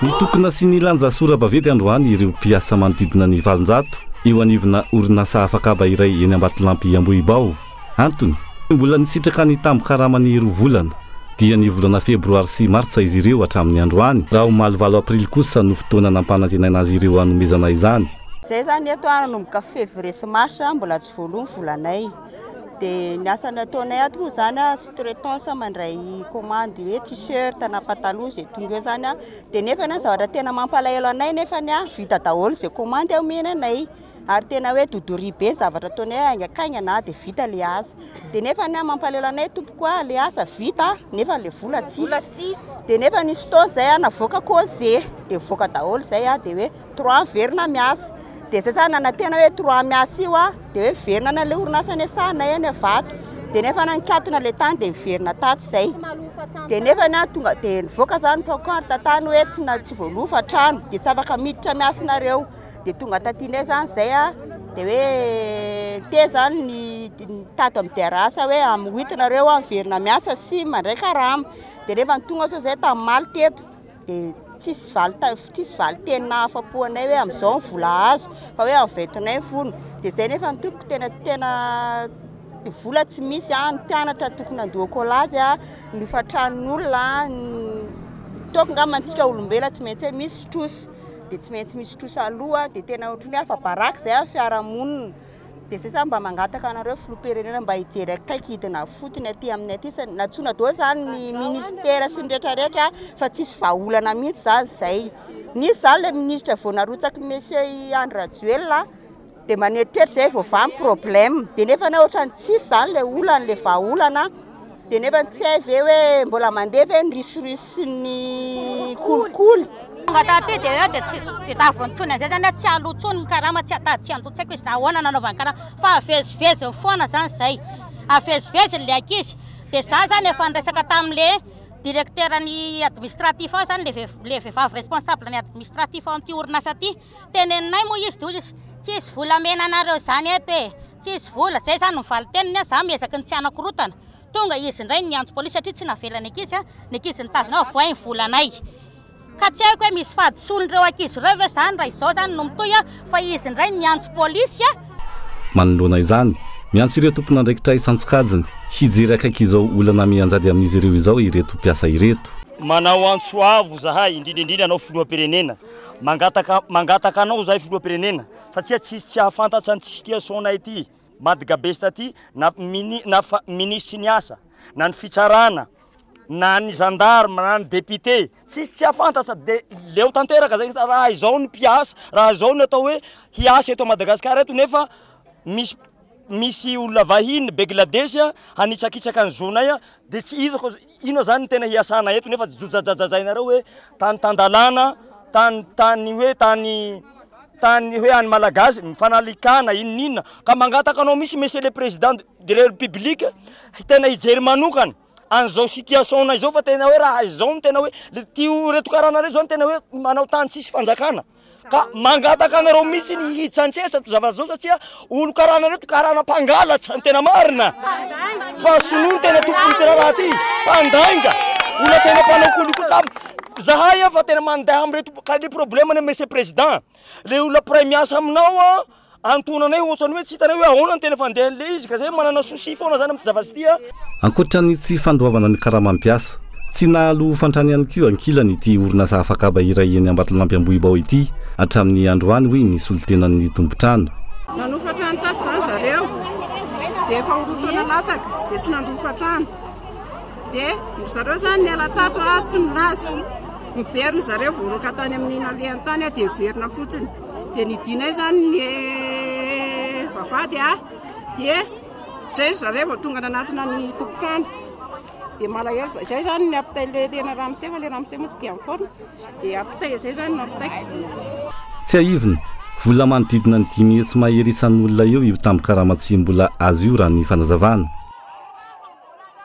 Ny tokona sy ny lanjasora bavety androany ireo mpiasa manodidina ny valonjato eo anivona orinasa afakaba iray eny Ambatolampy Ambohibao. Antony mbola nisitraka ny tambon-karamany roa volana dia ny volana febroary sy martsa izy ireo hatramin'ny androany. Raha omaly 7 aprily kosa no fotoana nampanantenana azy ireo hanomezana izany. Zay zany eto nanomboka février sy mars mbola tsy voaloha volanay. De ny asa nataonay ato moa zany sous-traitance mandray commande hoe t-shirt na pataloha zay tonga eo zany de nefa na zavatra tena mampalahelo anay nefa ny vita daholo zay commande omenanay ary tena hoe dodori be zavatra ataonay haingakaingana de vita le asa de nefa ny mampalahelo anay tompoko le asa vita nefa le vola tsisy de nefa ny fotoana zay navoaka cause de voaka daholo zay de hoe 3 verina miasa. De zay zany na tena hoe 3 miasa io de hoe verina na le orinasa ny sahanay eny Vato de nefa nankatona le tany de verina tato zay de nefa na tonga de nivoaka zany pancarte tatany hoe tsy voalofa trano de tsy afaka miditra miasanareo de tonga tatinay zany zay de hoe te zany ny tato amin'ny terasa hoe amin'ny 8 nareo amin'ny verina miasa sy mandray karama de nefa tonga so zay tamin'ny teto de tsisy valy tena afapoanay hoe am'izao vola azo fa hoe amin'ny 29 de zay nefa ny tompoko tena vola tsy misy ny mpianatra tokony andoha kolazy ny fatran'olona toko ngamantsika olombela tsy maintsy misy fitrosy de tsy maintsy misy fitrosy aloha de tena ohatrany afa baraka zay fiarahamonina de zay zany mba mangataka anareo filoham-pirenena mba hijery akaiky hidina fotony aty aminay aty natsona daholo zany ny ministera sy ny rehetrarehetra fa tsisy vahaolana mihitsy zany zay. Nisy zany le ministra vao narotsaka monsieur Andry Rajoelina de manetritrehitra zay vao vamy problème de nefa na ohatrany tsisy zany le olana le vahaolana de nefa tsy hay ve hoe mbola mandeha ve ny risirisy ny kolikoly. Ngatate de yo de tavontsona zay zany tsy alotsony karama tsy atady tsy andotsaiko izy nahoana nanaovana karama fa avezivezy foana zany zay avezivezy le ankizy de za zany efa nresaka tamile directeur ny administratif zany le vehivavy responsable ny administratif amty orinasa aty teneninay moa izy de tsisy vola menanareo zany eto tsisy vola zay zany mivaly teniny za miezaka ny tsy anakorotana tonga izy ndray niantso polisy satria tsy navelany ankizy ny ankizy nitazona voay ny volanay ka tsy haiko hoe misy fahadisolon'ireo ankizy ireo ve zany raha izao zany no mitoy fa izy ndray niantso polisy manoloana izany miantso ireo tompon'andraikitra isantsokajiny hijery akaiky izao olana mianjady amin'izy ireo izao ireto mpiasa ireto. Manao antso avo zahay indrindra anao filoham-pirenena mangataka anao zahay filoham-pirenena satria tsy ahafantatsa ny situationay ity Madagabesta ty na ministre ny asa na ny fitsarana na ny gendarme na ny député tsy afantatra de leo tanteraka zay raha izao ny mpiasa raha izao ny atao hoe hiasa eto Madagasikara eto nefa misy olona vahiny Bangladesh hanitsakitsaka ny zonay de tsy hitako ino zany tena hiasana eto nefa jojajajainareo hoe tany tandalana tany hoe any malagasy mifanalikana inona ka mangataka anao misy monsieur le président de la république tena hijery manokana an'izao situation na izao fa tena hoe raha izao tena hoe tio reto karanareo zao tena hoe manao tany tsisy fanjakana ka mangataka anareo misy ny hitsantsesa zavazao satria olo karanareto karana mpangalatsy tena marina fa sonono tena tompony tena raha ty mpandainga olona tena mpanao kolikoly ka zahay fa tena mandeha amreto ka le problème ny monsieur président le olona pray miasa aminao antonanay ohatrany hoe tsy hitanay hoe ahoana ny tena fandeha an'le izy ka zay manana souci foana zany amin'ny zavatsy ty ankoatrany tsy fandoavana ny karamam-piasa tsy nahalo fantrany ihany koa ankilany ity orinasa afakaba iray eny Ambatolampy Ambohibao ity hatramin'ny androany hoe nisy olo-tenan'ny tombotrano. Nanofatrano tato zany zareo de efa orotoana latsaka de tsy nandofatrano de zareo zany ny ala tato tsy milazo miverina zareo voaloka tany amin'ny nalehan tany de verina fotsiny de nidinay zany ny vavady de zay zareo vao tonga nanatina ny tombotrano de malahelo zay zany ny apitay le tena ramose fa le ramose moa tsy dia miforona de apitay zay zany no apitay. Tsy aivina vola manodidina ny 10 hetsy mahery isan'olona eo io tambo karama tsy mbola azo io raha ny fanazavana.